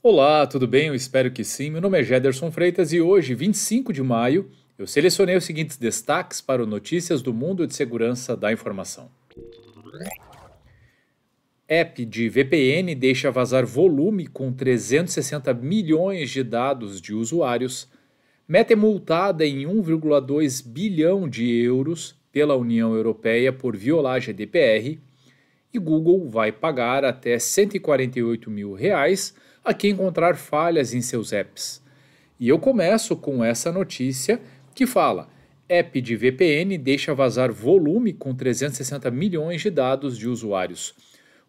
Olá, tudo bem? Eu espero que sim. Meu nome é Gederson Freitas e hoje, 25 de maio, eu selecionei os seguintes destaques para o Notícias do Mundo de Segurança da Informação. App de VPN deixa vazar volume com 360 milhões de dados de usuários. Meta é multada em 1,2 bilhão de euros pela União Europeia por violar GDPR. E Google vai pagar até 148 mil reais a quem encontrar falhas em seus apps. E eu começo com essa notícia que fala: app de VPN deixa vazar volume com 360 milhões de dados de usuários.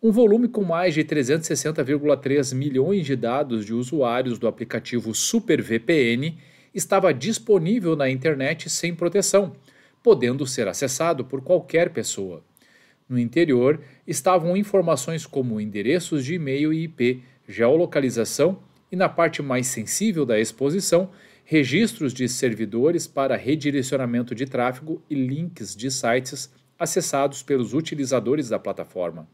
Um volume com mais de 360,3 milhões de dados de usuários do aplicativo SuperVPN estava disponível na internet sem proteção, podendo ser acessado por qualquer pessoa. No interior estavam informações como endereços de e-mail e IP, geolocalização e, na parte mais sensível da exposição, registros de servidores para redirecionamento de tráfego e links de sites acessados pelos utilizadores da plataforma.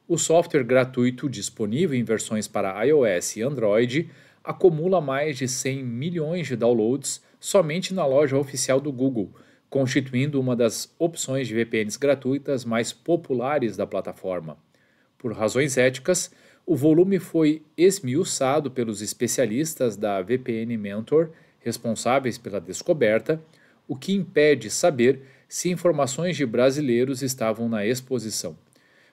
O software gratuito disponível em versões para iOS e Android acumula mais de 100 milhões de downloads somente na loja oficial do Google, constituindo uma das opções de VPNs gratuitas mais populares da plataforma. Por razões éticas, o volume foi esmiuçado pelos especialistas da VPN Mentor, responsáveis pela descoberta, o que impede saber se informações de brasileiros estavam na exposição.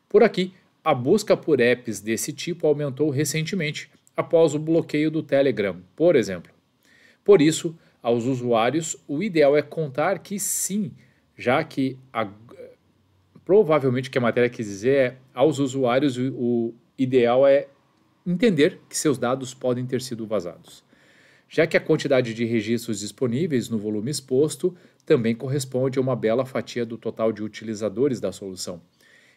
Por aqui, a busca por apps desse tipo aumentou recentemente, após o bloqueio do Telegram, por exemplo. Por isso, aos usuários, o ideal é contar que sim, já que provavelmente o que a matéria quis dizer é aos usuários o ideal é entender que seus dados podem ter sido vazados, já que a quantidade de registros disponíveis no volume exposto também corresponde a uma bela fatia do total de utilizadores da solução.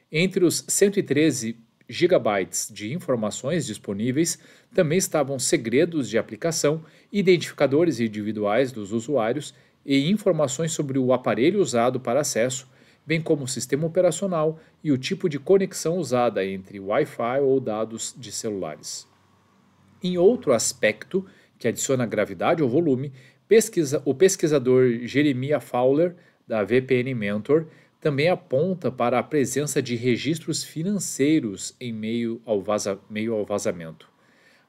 Entre os 113 gigabytes de informações disponíveis também estavam segredos de aplicação, identificadores individuais dos usuários e informações sobre o aparelho usado para acesso, bem como o sistema operacional e o tipo de conexão usada entre Wi-Fi ou dados de celulares. Em outro aspecto que adiciona gravidade ao volume, o pesquisador Jeremiah Fowler, da VPN Mentor, também aponta para a presença de registros financeiros em meio ao vazamento.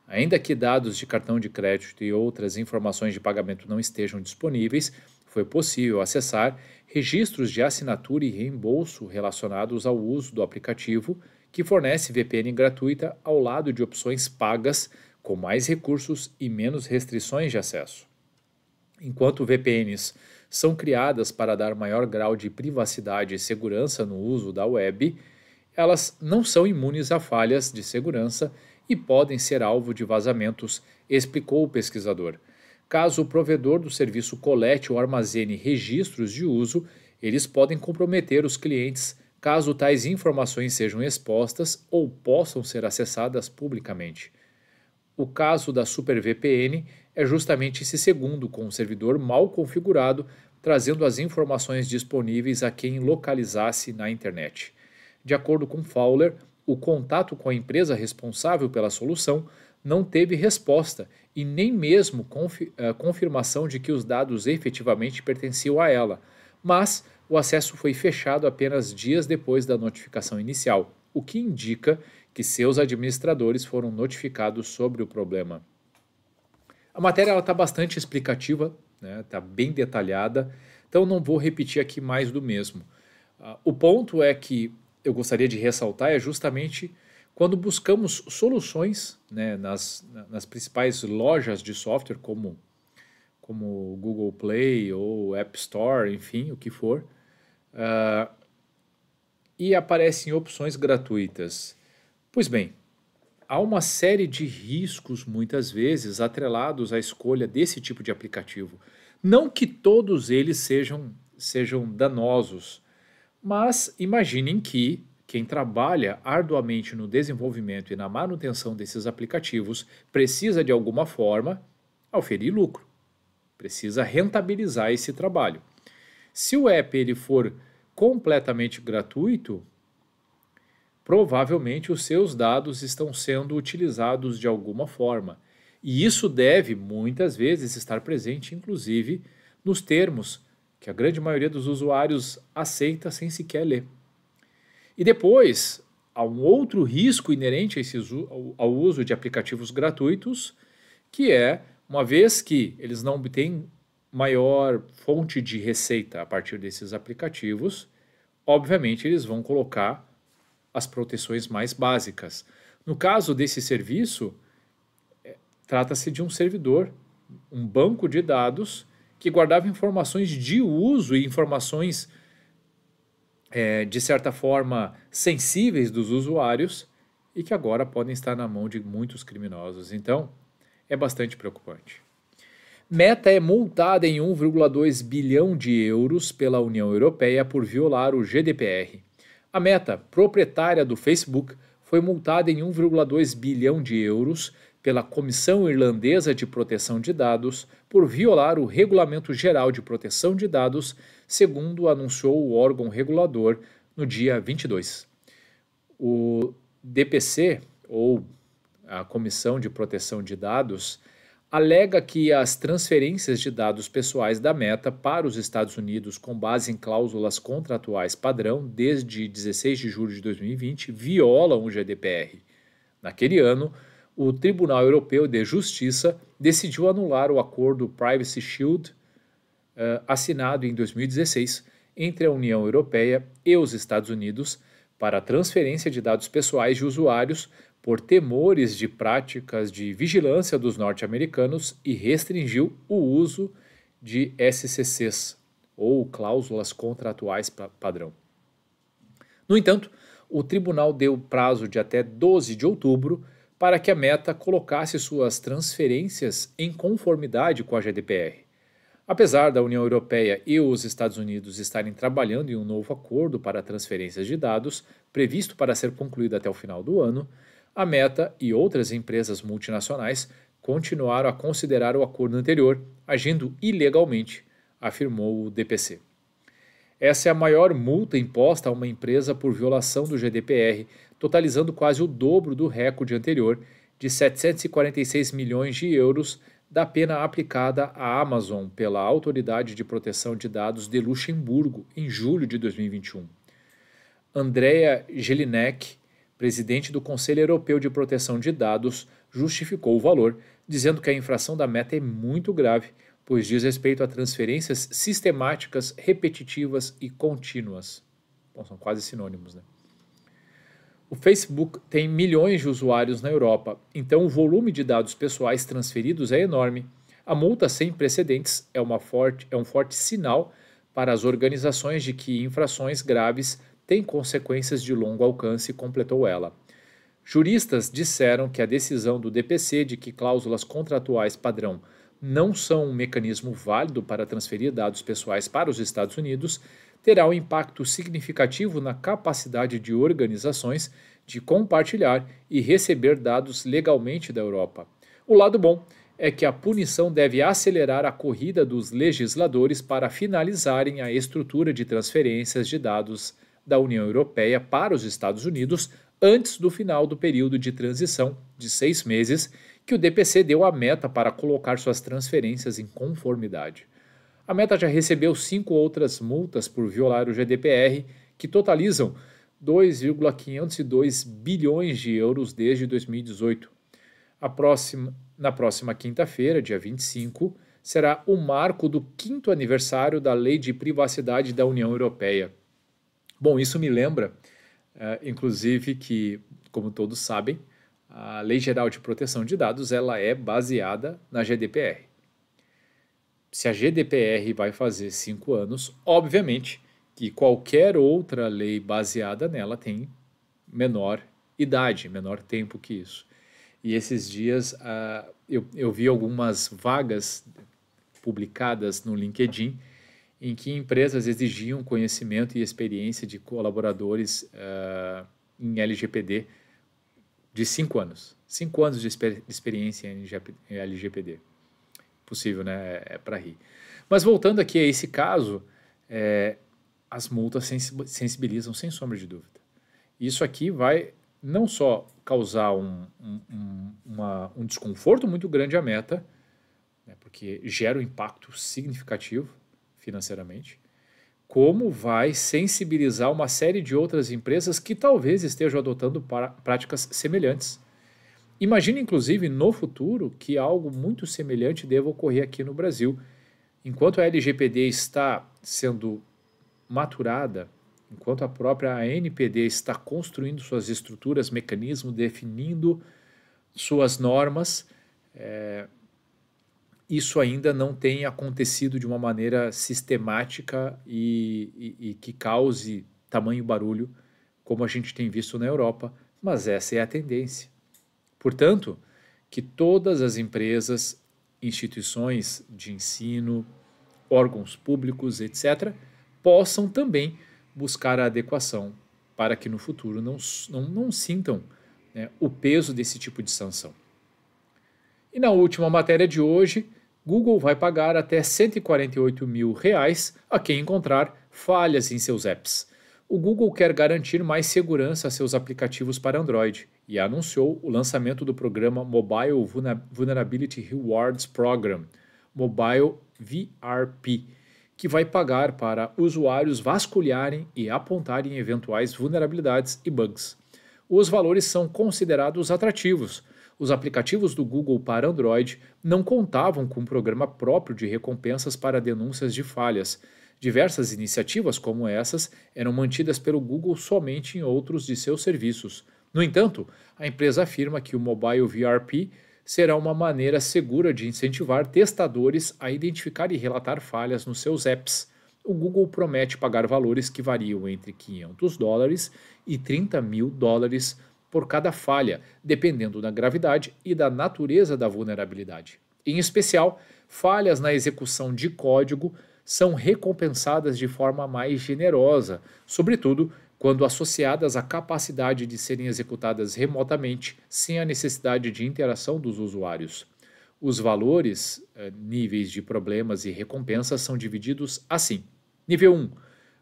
Ainda que dados de cartão de crédito e outras informações de pagamento não estejam disponíveis, foi possível acessar registros de assinatura e reembolso relacionados ao uso do aplicativo, que fornece VPN gratuita ao lado de opções pagas com mais recursos e menos restrições de acesso. Enquanto VPNs são criadas para dar maior grau de privacidade e segurança no uso da web, elas não são imunes a falhas de segurança e podem ser alvo de vazamentos, explicou o pesquisador. Caso o provedor do serviço colete ou armazene registros de uso, eles podem comprometer os clientes caso tais informações sejam expostas ou possam ser acessadas publicamente. O caso da SuperVPN é justamente esse segundo, com um servidor mal configurado, trazendo as informações disponíveis a quem localizasse na internet. De acordo com Fowler, o contato com a empresa responsável pela solução não teve resposta e nem mesmo confirmação de que os dados efetivamente pertenciam a ela, mas o acesso foi fechado apenas dias depois da notificação inicial, o que indica que seus administradores foram notificados sobre o problema. A matéria está bastante explicativa, está bem detalhada, então não vou repetir aqui mais do mesmo. O ponto é que eu gostaria de ressaltar é justamente quando buscamos soluções, nas principais lojas de software, como Google Play ou App Store, enfim, o que for, e aparecem opções gratuitas. Pois bem, há uma série de riscos, muitas vezes, atrelados à escolha desse tipo de aplicativo. Não que todos eles sejam danosos, mas imaginem que quem trabalha arduamente no desenvolvimento e na manutenção desses aplicativos precisa, de alguma forma, oferir lucro, precisa rentabilizar esse trabalho. Se o app ele for completamente gratuito, provavelmente os seus dados estão sendo utilizados de alguma forma. E isso deve, muitas vezes, estar presente, inclusive, nos termos que a grande maioria dos usuários aceita sem sequer ler. E depois, há um outro risco inerente ao uso de aplicativos gratuitos, que é, uma vez que eles não obtêm maior fonte de receita a partir desses aplicativos, obviamente eles vão colocar as proteções mais básicas. No caso desse serviço, trata-se de um servidor, um banco de dados que guardava informações de uso e informações, de certa forma, sensíveis dos usuários e que agora podem estar na mão de muitos criminosos. Então, é bastante preocupante. Meta é multada em 1,2 bilhão de euros pela União Europeia por violar o GDPR. A Meta, proprietária do Facebook, foi multada em 1,2 bilhão de euros pela Comissão Irlandesa de Proteção de Dados por violar o Regulamento Geral de Proteção de Dados, segundo anunciou o órgão regulador no dia 22. O DPC, ou a Comissão de Proteção de Dados, alega que as transferências de dados pessoais da Meta para os Estados Unidos com base em cláusulas contratuais padrão desde 16 de julho de 2020 violam o GDPR. Naquele ano, o Tribunal Europeu de Justiça decidiu anular o acordo Privacy Shield, assinado em 2016 entre a União Europeia e os Estados Unidos para a transferência de dados pessoais de usuários por temores de práticas de vigilância dos norte-americanos e restringiu o uso de SCCs, ou cláusulas contratuais padrão. No entanto, o tribunal deu prazo de até 12 de outubro para que a Meta colocasse suas transferências em conformidade com a GDPR. Apesar da União Europeia e os Estados Unidos estarem trabalhando em um novo acordo para transferências de dados, previsto para ser concluído até o final do ano, a Meta e outras empresas multinacionais continuaram a considerar o acordo anterior, agindo ilegalmente, afirmou o DPC. Essa é a maior multa imposta a uma empresa por violação do GDPR, totalizando quase o dobro do recorde anterior, de 746 milhões de euros, da pena aplicada à Amazon pela Autoridade de Proteção de Dados de Luxemburgo em julho de 2021. Andrea Jelinek, presidente do Conselho Europeu de Proteção de Dados, justificou o valor, dizendo que a infração da Meta é muito grave, pois diz respeito a transferências sistemáticas, repetitivas e contínuas. Bom, são quase sinônimos, né? O Facebook tem milhões de usuários na Europa, então o volume de dados pessoais transferidos é enorme. A multa sem precedentes é um forte sinal para as organizações de que infrações graves têm consequências de longo alcance, completou ela. Juristas disseram que a decisão do DPC de que cláusulas contratuais padrão não são um mecanismo válido para transferir dados pessoais para os Estados Unidos terá um impacto significativo na capacidade de organizações de compartilhar e receber dados legalmente da Europa. O lado bom é que a punição deve acelerar a corrida dos legisladores para finalizarem a estrutura de transferências de dados da União Europeia para os Estados Unidos antes do final do período de transição de 6 meses que o DPC deu à Meta para colocar suas transferências em conformidade. A Meta já recebeu 5 outras multas por violar o GDPR, que totalizam 2,502 bilhões de euros desde 2018. Na próxima quinta-feira, dia 25, será o marco do 5º aniversário da Lei de Privacidade da União Europeia. Bom, isso me lembra, inclusive, que, como todos sabem, a Lei Geral de Proteção de Dados ela é baseada na GDPR. Se a GDPR vai fazer 5 anos, obviamente que qualquer outra lei baseada nela tem menor idade, menor tempo que isso. E esses dias eu vi algumas vagas publicadas no LinkedIn em que empresas exigiam conhecimento e experiência de colaboradores em LGPD de 5 anos. 5 anos de experiência em LGPD. Possível, né? É para rir. Mas voltando aqui a esse caso, as multas sensibilizam sem sombra de dúvida. Isso aqui vai não só causar um desconforto muito grande à Meta, né, porque gera um impacto significativo financeiramente, como vai sensibilizar uma série de outras empresas que talvez estejam adotando práticas semelhantes. Imagina, inclusive, no futuro, que algo muito semelhante deva ocorrer aqui no Brasil. Enquanto a LGPD está sendo maturada, enquanto a própria ANPD está construindo suas estruturas, mecanismos, definindo suas normas, isso ainda não tem acontecido de uma maneira sistemática e que cause tamanho barulho, como a gente tem visto na Europa, mas essa é a tendência. Portanto, que todas as empresas, instituições de ensino, órgãos públicos, etc., possam também buscar a adequação para que no futuro não sintam, né, o peso desse tipo de sanção. E na última matéria de hoje, Google vai pagar até R$148 mil a quem encontrar falhas em seus apps. O Google quer garantir mais segurança a seus aplicativos para Android e anunciou o lançamento do programa Mobile Vulnerability Rewards Program, Mobile VRP, que vai pagar para usuários vasculharem e apontarem eventuais vulnerabilidades e bugs. Os valores são considerados atrativos. Os aplicativos do Google para Android não contavam com um programa próprio de recompensas para denúncias de falhas. Diversas iniciativas como essas eram mantidas pelo Google somente em outros de seus serviços. No entanto, a empresa afirma que o Mobile VRP será uma maneira segura de incentivar testadores a identificar e relatar falhas nos seus apps. O Google promete pagar valores que variam entre $500 e $30 mil por cada falha, dependendo da gravidade e da natureza da vulnerabilidade. Em especial, falhas na execução de código são recompensadas de forma mais generosa, sobretudo quando associadas à capacidade de serem executadas remotamente, sem a necessidade de interação dos usuários. Os valores, níveis de problemas e recompensas são divididos assim. Nível 1,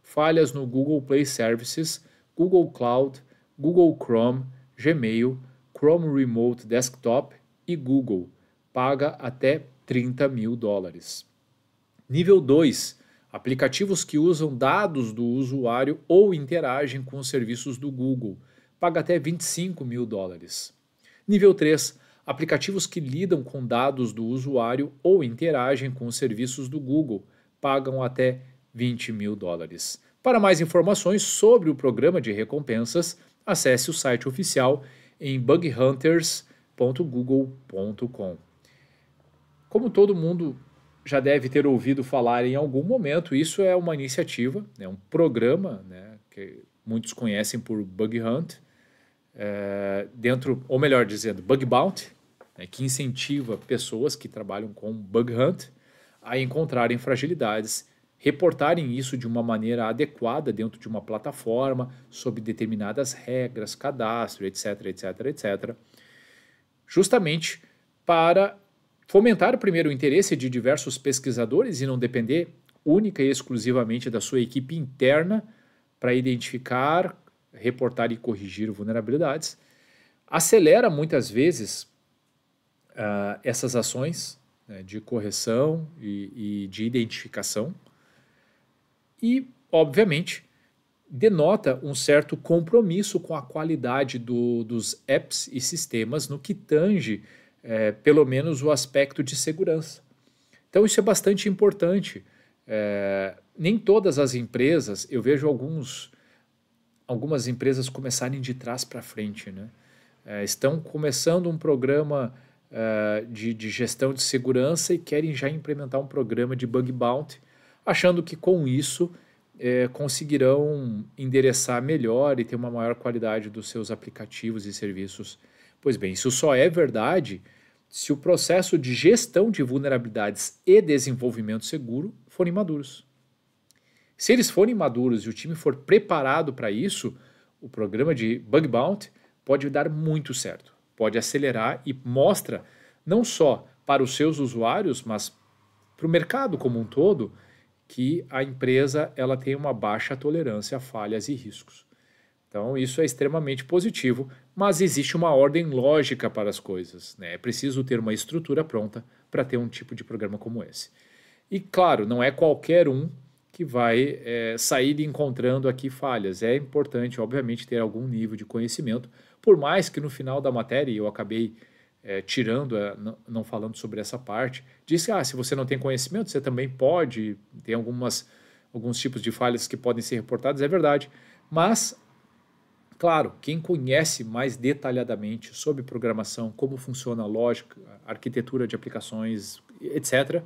falhas no Google Play Services, Google Cloud, Google Chrome, Gmail, Chrome Remote Desktop e Google, paga até $30 mil. Nível 2, aplicativos que usam dados do usuário ou interagem com os serviços do Google, paga até $25 mil. Nível 3, aplicativos que lidam com dados do usuário ou interagem com os serviços do Google, pagam até $20 mil. Para mais informações sobre o programa de recompensas, acesse o site oficial em bughunters.google.com. Como todo mundo já deve ter ouvido falar em algum momento, isso é uma iniciativa, né, um programa, né, que muitos conhecem por Bug Hunt, dentro, ou melhor dizendo, Bug Bounty, né, que incentiva pessoas que trabalham com Bug Hunt a encontrarem fragilidades, reportarem isso de uma maneira adequada dentro de uma plataforma, sob determinadas regras, cadastro, etc, etc, etc, justamente para fomentar primeiro o interesse de diversos pesquisadores e não depender única e exclusivamente da sua equipe interna para identificar, reportar e corrigir vulnerabilidades, acelera muitas vezes essas ações, né, de correção e de identificação, e, obviamente, denota um certo compromisso com a qualidade dos apps e sistemas no que tange, pelo menos, o aspecto de segurança. Então, isso é bastante importante. Nem todas as empresas, eu vejo algumas empresas começarem de trás para frente, né? Estão começando um programa de gestão de segurança e querem já implementar um programa de bug bounty, achando que com isso conseguirão endereçar melhor e ter uma maior qualidade dos seus aplicativos e serviços. Pois bem, isso só é verdade se o processo de gestão de vulnerabilidades e desenvolvimento seguro forem maduros. Se eles forem maduros e o time for preparado para isso, o programa de bug bounty pode dar muito certo, pode acelerar e mostra não só para os seus usuários, mas para o mercado como um todo, que a empresa ela tem uma baixa tolerância a falhas e riscos. Então, isso é extremamente positivo, mas existe uma ordem lógica para as coisas, né? É preciso ter uma estrutura pronta para ter um tipo de programa como esse. E, claro, não é qualquer um que vai sair encontrando aqui falhas. É importante, obviamente, ter algum nível de conhecimento, por mais que no final da matéria, eu acabei tirando, não falando sobre essa parte, diz que se você não tem conhecimento, você também pode, tem alguns tipos de falhas que podem ser reportadas, é verdade, mas claro, quem conhece mais detalhadamente sobre programação, como funciona a lógica, a arquitetura de aplicações, etc.,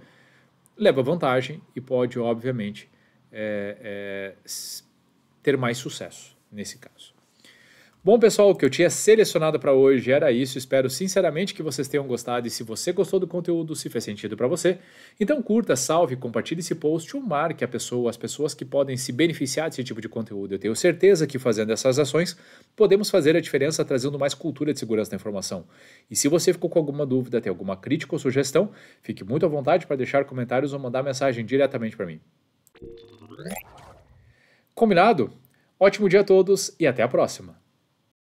leva vantagem e pode, obviamente, ter mais sucesso nesse caso. Bom, pessoal, o que eu tinha selecionado para hoje era isso. Espero sinceramente que vocês tenham gostado e se você gostou do conteúdo, se fez sentido para você, então curta, salve, compartilhe esse post ou marque as pessoas que podem se beneficiar desse tipo de conteúdo. Eu tenho certeza que fazendo essas ações, podemos fazer a diferença trazendo mais cultura de segurança da informação. E se você ficou com alguma dúvida, tem alguma crítica ou sugestão, fique muito à vontade para deixar comentários ou mandar mensagem diretamente para mim. Combinado? Ótimo dia a todos e até a próxima!